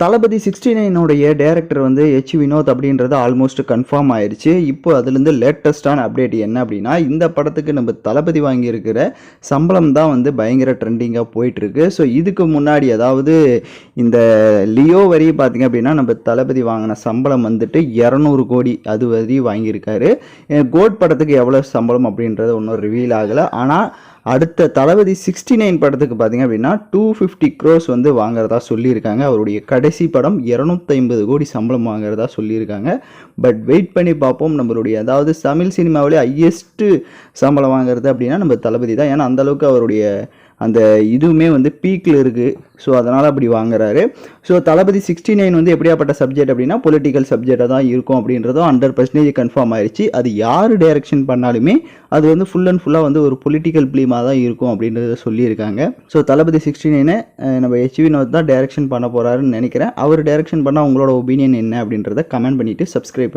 தளபதி 69 director வந்து H Vinod அப்படின்றது almost confirm ஆயிடுச்சு. இப்போ அதுலேருந்து லேட்டஸ்டான அப்டேட் என்ன அப்படின்னா, இந்த படத்துக்கு நம்ம தளபதி வாங்கியிருக்கிற சம்பளம் தான் வந்து பயங்கர ட்ரெண்டிங்காக போயிட்டுருக்கு. ஸோ இதுக்கு முன்னாடி அதாவது இந்த லியோ வரி பார்த்திங்க அப்படின்னா நம்ம தளபதி வாங்கின சம்பளம் வந்துட்டு 200 கோடி அது வரி வாங்கியிருக்காரு. கோட் படத்துக்கு எவ்வளோ சம்பளம் அப்படின்றது ஒன்றும் ரிவீல் ஆகலை. ஆனால் அடுத்த தளபதி 69 படத்துக்கு பார்த்திங்க அப்படின்னா 250 crores வந்து வாங்குறதா சொல்லியிருக்காங்க. அவருடைய கடைசி படம் 250 கோடி சம்பளம் வாங்குறதா சொல்லியிருக்காங்க. பட் வெயிட் பண்ணி பார்ப்போம். நம்மளுடைய அதாவது தமிழ் சினிமாவிலே ஹையஸ்ட்டு சம்பளம் வாங்குறது அப்படின்னா நம்ம தளபதி தான். ஏன்னா அந்தளவுக்கு அவருடைய அந்த இதுவுமே வந்து பீக்கில் இருக்குது. ஸோ அதனால் அப்படி வாங்குறாரு. ஸோ தளபதி 69 வந்து எப்படியாப்பட்ட சப்ஜெக்ட் அப்படின்னா பொலிட்டிக்கல் சப்ஜெக்டாக தான் இருக்கும் அப்படின்றதும் 100% கன்ஃபார்ம் ஆயிடுச்சு. அது யார் டைரக்ஷன் பண்ணாலுமே அது வந்து ஃபுல் அண்ட் ஃபுல்லாக வந்து ஒரு பொலிட்டிக்கல் ஃபிலிமாக தான் இருக்கும் அப்படின்றத சொல்லியிருக்காங்க. ஸோ தளபதி 69 நம்ம எச் வினோத் தான் டைரக்ஷன் பண்ண போகிறாருன்னு நினைக்கிறேன். அவர் டைரக்ஷன் பண்ணால் உங்களோட ஒப்பீனியன் என்ன அப்படின்றத கமெண்ட் பண்ணிவிட்டு சப்ஸ்கிரைப்